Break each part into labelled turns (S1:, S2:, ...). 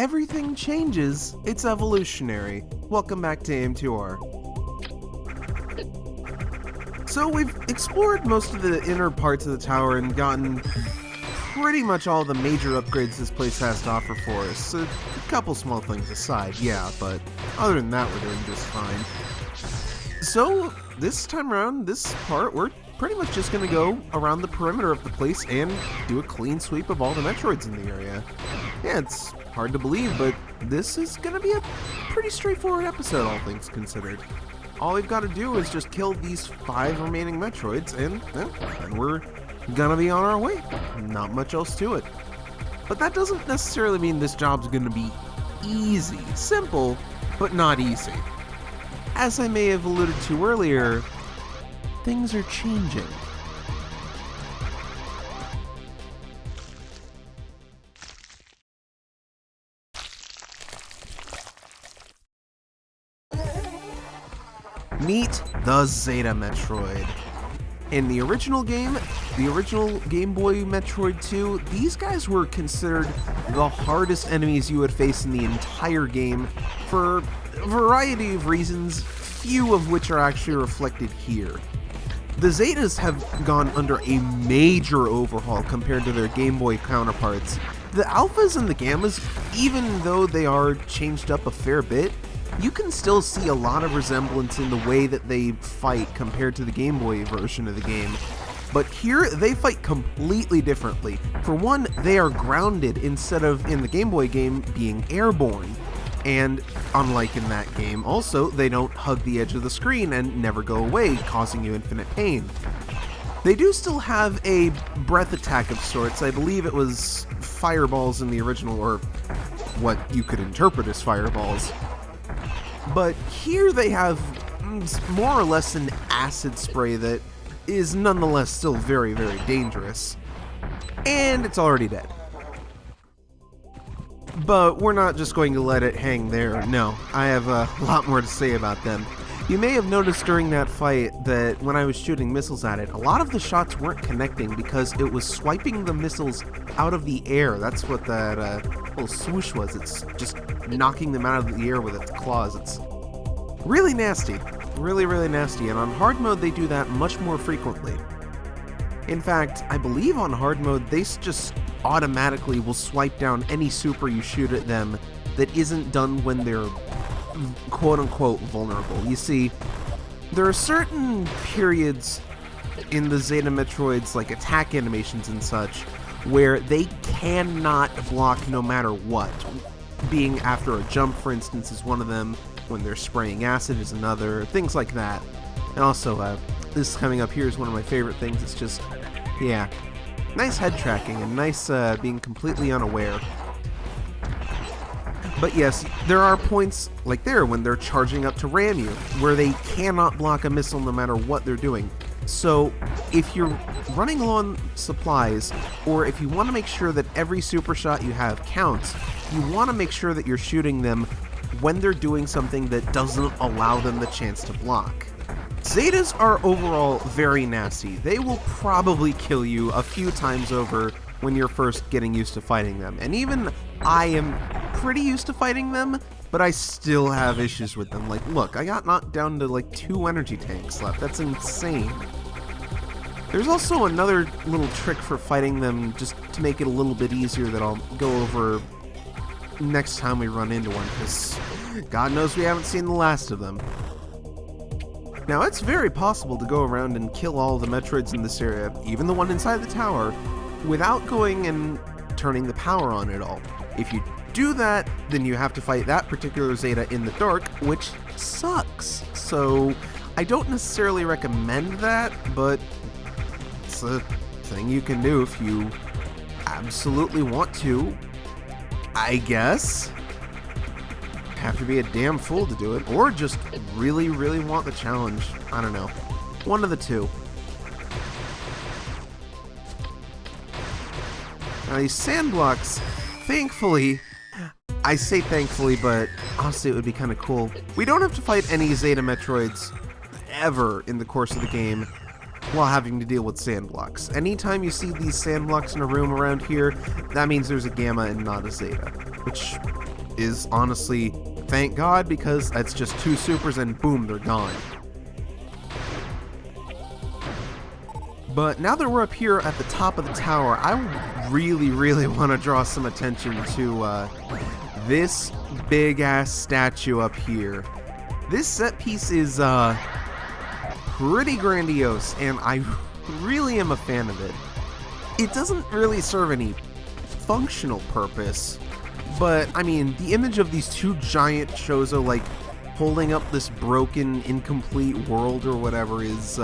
S1: everything changes, it's evolutionary. Welcome back to AM2R. So we've explored most of the inner parts of the tower and gotten pretty much all the major upgrades this place has to offer for us. A couple small things aside, yeah, but other than that, we're doing just fine. So this time around, this part, we're pretty much just going to go around the perimeter of the place and do a clean sweep of all the Metroids in the area. Yeah, it's hard to believe, but this is going to be a pretty straightforward episode, all things considered. All we've got to do is just kill these 5 remaining Metroids, and we're gonna be on our way. Not much else to it. But that doesn't necessarily mean this job's gonna be easy. Simple, but not easy. As I may have alluded to earlier, things are changing. Meet the Zeta Metroid. In the original game, the original Game Boy Metroid 2, these guys were considered the hardest enemies you would face in the entire game for a variety of reasons, few of which are actually reflected here. The Zetas have gone under a major overhaul compared to their Game Boy counterparts. The Alphas and the Gammas, even though they are changed up a fair bit, you can still see a lot of resemblance in the way that they fight compared to the Game Boy version of the game. But here, they fight completely differently. For one, they are grounded instead of, in the Game Boy game, being airborne. And unlike in that game, also, they don't hug the edge of the screen and never go away, causing you infinite pain. They do still have a breath attack of sorts. I believe it was fireballs in the original, or what you could interpret as fireballs. But here they have more or less an acid spray that is nonetheless still very, very dangerous. And it's already dead. But we're not just going to let it hang there. No, I have a lot more to say about them. You may have noticed during that fight that when I was shooting missiles at it, a lot of the shots weren't connecting because it was swiping the missiles out of the air. That's what that little swoosh was. It's just knocking them out of the air with its claws. It's really nasty. Really, really nasty. And on hard mode, they do that much more frequently. In fact, I believe on hard mode, they just automatically will swipe down any super you shoot at them that isn't done when they're quote-unquote vulnerable. You see, there are certain periods in the Zeta Metroids, like attack animations and such, where they cannot block no matter what. Being after a jump, for instance, is one of them. When they're spraying acid is another. Things like that. And also, this coming up here is one of my favorite things. It's just, yeah, nice head tracking and nice being completely unaware. But yes, there are points like there when they're charging up to ram you, where they cannot block a missile no matter what they're doing. So if you're running low on supplies, or if you want to make sure that every super shot you have counts, you want to make sure that you're shooting them when they're doing something that doesn't allow them the chance to block. Zetas are overall very nasty. They will probably kill you a few times over when you're first getting used to fighting them. And even I am pretty used to fighting them, but I still have issues with them. Like, look, I got knocked down to like 2 energy tanks left. That's insane. There's also another little trick for fighting them just to make it a little bit easier that I'll go over next time we run into one, because God knows we haven't seen the last of them. Now, it's very possible to go around and kill all the Metroids in this area, even the one inside the tower, without going and turning the power on at all. If you do that, then you have to fight that particular Zeta in the dark, which sucks. So I don't necessarily recommend that, but it's a thing you can do if you absolutely want to, I guess. Have to be a damn fool to do it, or just really, really want the challenge. I don't know. One of the two. Now these sand blocks, thankfully, I say thankfully, but honestly it would be kind of cool. We don't have to fight any Zeta Metroids ever in the course of the game while having to deal with sand blocks. Anytime you see these sand blocks in a room around here, that means there's a Gamma and not a Zeta. which is honestly, thank God, because that's just 2 supers and boom, they're gone. But now that we're up here at the top of the tower, I really want to draw some attention to this big-ass statue up here. This set piece is pretty grandiose, and I really am a fan of it. It doesn't really serve any functional purpose, but I mean, the image of these 2 giant Chozo like holding up this broken, incomplete world or whatever is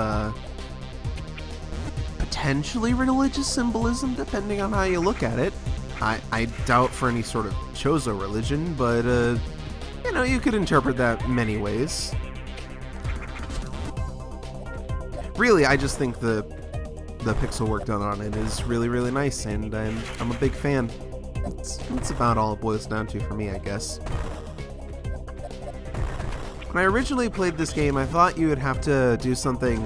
S1: potentially religious symbolism, depending on how you look at it. I doubt for any sort of Chozo religion, but you know, you could interpret that many ways. Really, I just think the pixel work done on it is really nice, and I'm a big fan. That's about all it boils down to for me, I guess. When I originally played this game, I thought you would have to do something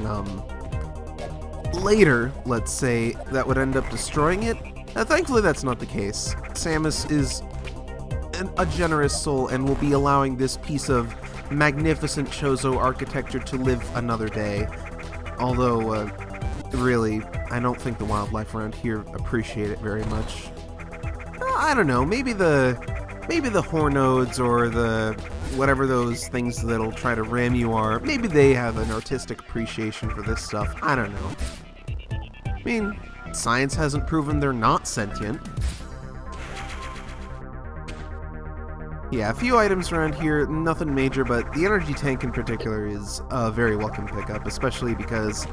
S1: later, let's say, that would end up destroying it. Thankfully, that's not the case. Samus is a generous soul and will be allowing this piece of magnificent Chozo architecture to live another day. Although, really, I don't think the wildlife around here appreciate it very much. I don't know, maybe the Hornodes or the whatever those things that'll try to ram you are, maybe they have an artistic appreciation for this stuff. I don't know. I mean, science hasn't proven they're not sentient. Yeah, a few items around here, nothing major, but the energy tank in particular is a very welcome pickup, especially because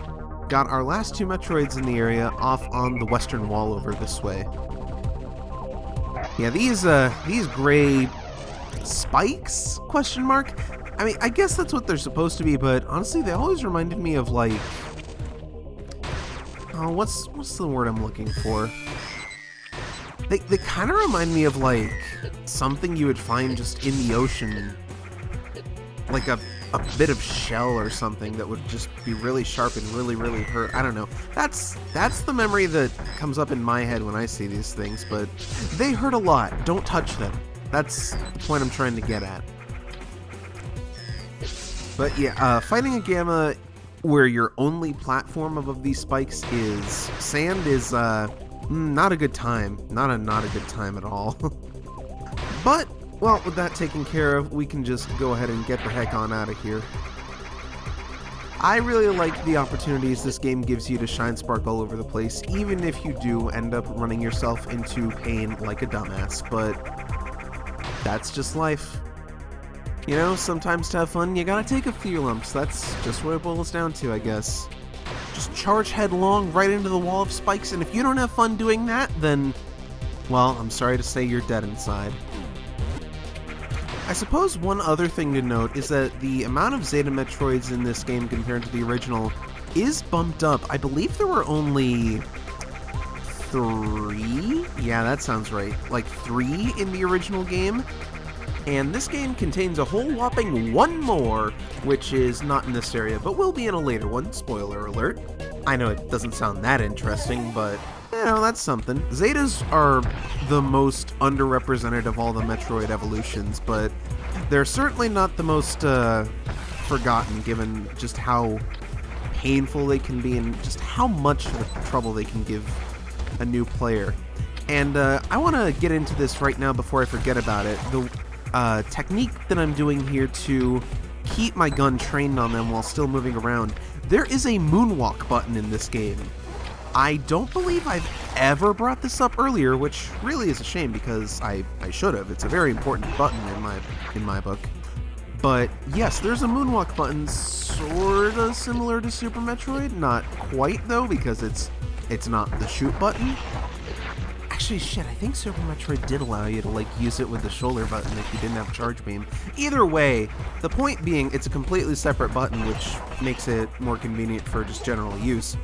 S1: got our last 2 Metroids in the area off on the western wall over this way. Yeah, these gray spikes, question mark? I mean, I guess that's what they're supposed to be, but honestly, they always reminded me of, like, oh, what's the word I'm looking for? They kind of remind me of, like, something you would find just in the ocean, like a bit of shell or something that would just be really sharp and really hurt. I don't know. That's the memory that comes up in my head when I see these things, but they hurt a lot. Don't touch them. That's the point I'm trying to get at. But yeah, fighting a Gamma where your only platform of these spikes is sand is not a good time. Not a good time at all. But well, with that taken care of, we can just go ahead and get the heck on out of here. I really like the opportunities this game gives you to shine spark all over the place, even if you do end up running yourself into pain like a dumbass, but that's just life. You know, sometimes to have fun, you gotta take a few lumps. That's just what it boils down to, I guess. Just charge headlong right into the wall of spikes, and if you don't have fun doing that, then, well, I'm sorry to say you're dead inside. I suppose one other thing to note is that the amount of Zeta Metroids in this game compared to the original is bumped up. I believe there were only 3? Yeah, that sounds right. Like 3 in the original game. And this game contains a whole whopping 1 more, which is not in this area, but will be in a later one. Spoiler alert. I know it doesn't sound that interesting, but you know, that's something. Zetas are the most underrepresented of all the Metroid evolutions, but they're certainly not the most forgotten, given just how painful they can be and just how much trouble they can give a new player. And I want to get into this right now before I forget about it. The technique that I'm doing here to keep my gun trained on them while still moving around, there is a moonwalk button in this game. I don't believe I've ever brought this up earlier, which really is a shame because I should have. It's a very important button in my book. But yes, there's a moonwalk button, sorta similar to Super Metroid. Not quite though, because it's not the shoot button. Actually, shit, I think Super Metroid did allow you to, like, use it with the shoulder button if you didn't have Charge Beam. Either way, the point being, it's a completely separate button, which makes it more convenient for just general use.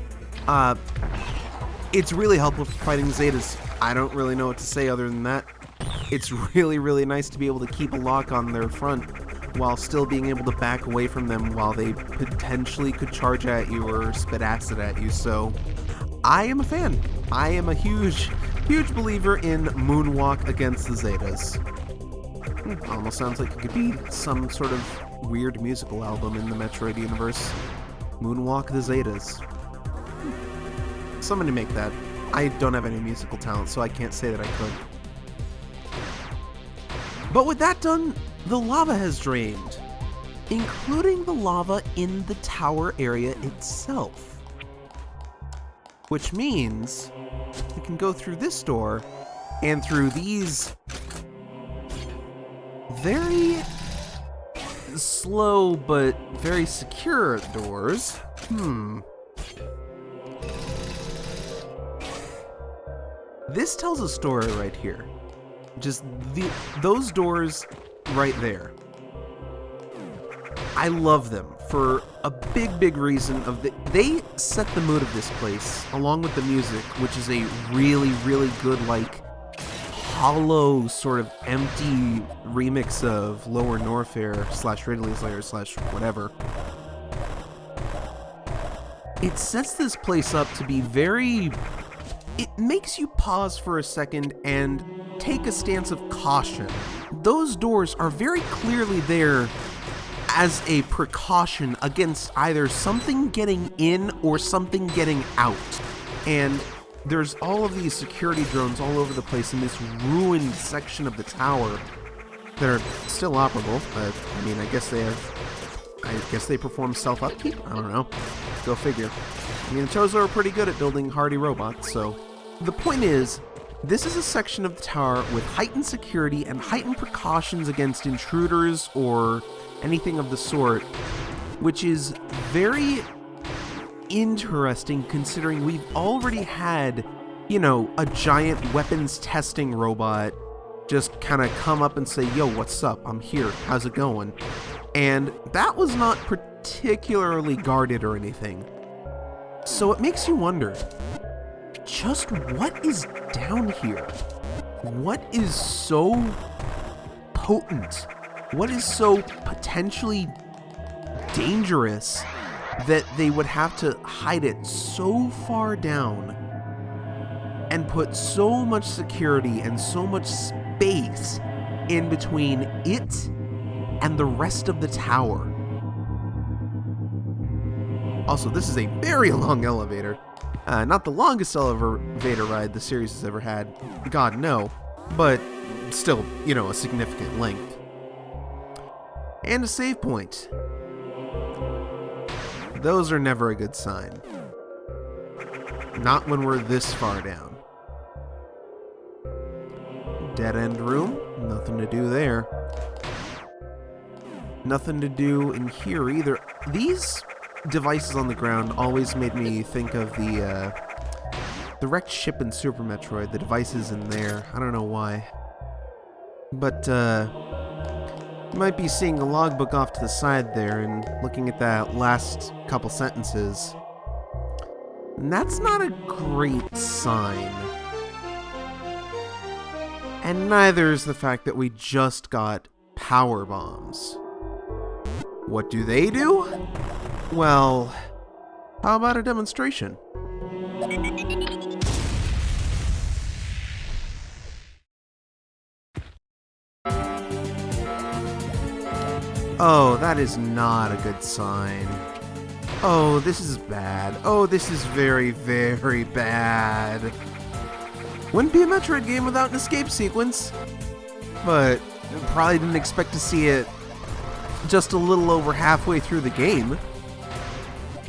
S1: It's really helpful for fighting Zetas. I don't really know what to say other than that. It's really nice to be able to keep a lock on their front while still being able to back away from them while they potentially could charge at you or spit acid at you, so I am a fan. I am a huge Huge believer in Moonwalk against the Zetas. Almost sounds like it could be some sort of weird musical album in the Metroid universe. Moonwalk the Zetas. Somebody make that. I don't have any musical talent, so I can't say that I could. But with that done, the lava has drained, including the lava in the tower area itself. Which means we can go through this door and through these very slow but very secure doors. This tells a story right here. Just those doors right there. I love them for a big reason of they set the mood of this place along with the music, which is a really good, like, hollow sort of empty remix of Lower Norfair / Ridley's Lair / whatever. It sets this place up to be very... It makes you pause for a second and take a stance of caution. Those doors are very clearly there as a precaution against either something getting in or something getting out. And there's all of these security drones all over the place in this ruined section of the tower that are still operable. I mean, I guess they perform self-upkeep? I don't know. Go figure. I mean, the Chozo are pretty good at building hardy robots, so... The point is, this is a section of the tower with heightened security and heightened precautions against intruders or anything of the sort, which is very interesting considering we've already had, you know, a giant weapons testing robot just kind of come up and say, yo, what's up? I'm here. How's it going? And that was not particularly guarded or anything. So it makes you wonder, just what is down here? What is so potent? What is so potentially dangerous that they would have to hide it so far down and put so much security and so much space in between it and the rest of the tower? Also, this is a very long elevator. Not the longest elevator ride the series has ever had. God, no. But still, you know, a significant length. And a save point. Those are never a good sign. Not when we're this far down. Dead end room. Nothing to do there. Nothing to do in here either. These devices on the ground always made me think of the wrecked ship in Super Metroid, the devices in there. I don't know why. But, you might be seeing a logbook off to the side there and looking at that last couple sentences. And that's not a great sign. And neither is the fact that we just got power bombs. What do they do? Well, how about a demonstration? Oh, that is not a good sign. Oh, this is bad. Oh, this is very bad. Wouldn't be a Metroid game without an escape sequence, but probably didn't expect to see it just a little over halfway through the game.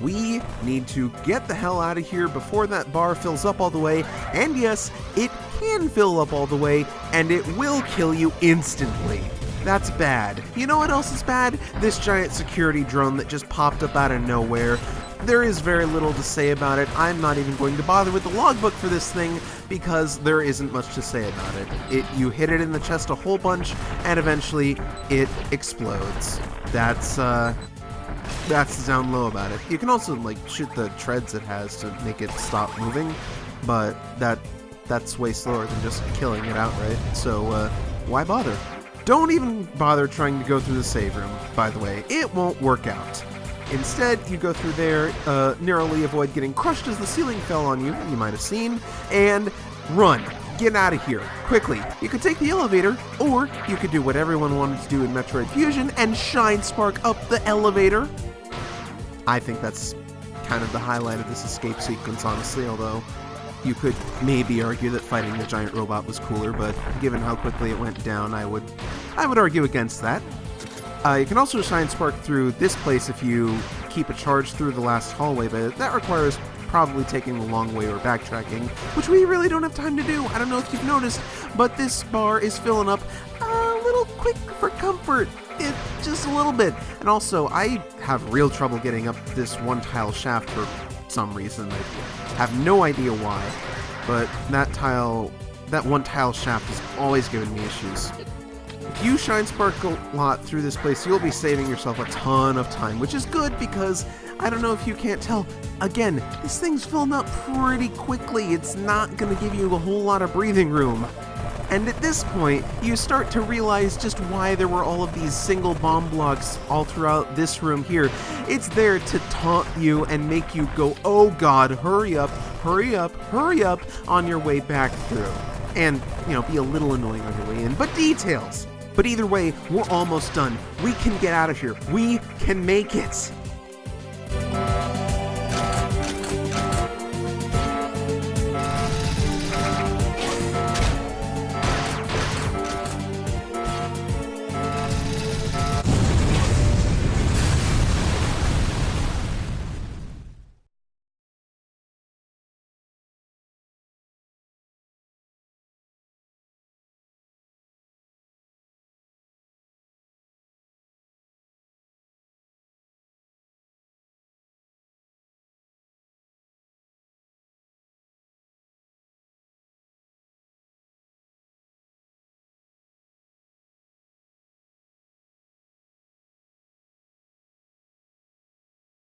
S1: We need to get the hell out of here before that bar fills up all the way, and yes, it can fill up all the way, and it will kill you instantly. That's bad. You know what else is bad? This giant security drone that just popped up out of nowhere. There is very little to say about it. I'm not even going to bother with the logbook for this thing because there isn't much to say about it. You hit it in the chest a whole bunch and eventually it explodes. That's the down low about it. You can also like shoot the treads it has to make it stop moving, but that's way slower than just killing it outright. So why bother? Don't even bother trying to go through the save room, by the way. It won't work out. Instead, you go through there, narrowly avoid getting crushed as the ceiling fell on you, you might have seen, and run. get out of here, quickly. You could take the elevator, or you could do what everyone wanted to do in Metroid Fusion and shine spark up the elevator. I think that's kind of the highlight of this escape sequence, honestly, although you could maybe argue that fighting the giant robot was cooler, but given how quickly it went down, I would argue against that. You can also shine spark through this place if you keep a charge through the last hallway, but that requires probably taking the long way or backtracking, which we really don't have time to do. I don't know if you've noticed, but this bar is filling up a little quick for comfort. Just a little bit. And also, I have real trouble getting up this one tile shaft for some reason. I have no idea why, but that one tile shaft is always giving me issues. If you shine spark a lot through this place, you'll be saving yourself a ton of time, which is good because, I don't know if you can't tell, again, this thing's filling up pretty quickly. It's not going to give you a whole lot of breathing room. And at this point, you start to realize just why there were all of these single bomb blocks all throughout this room here. It's there to taunt you and make you go, oh god, hurry up, hurry up, hurry up on your way back through. And, be a little annoying on your way in, but details. But either way, we're almost done. We can get out of here. We can make it.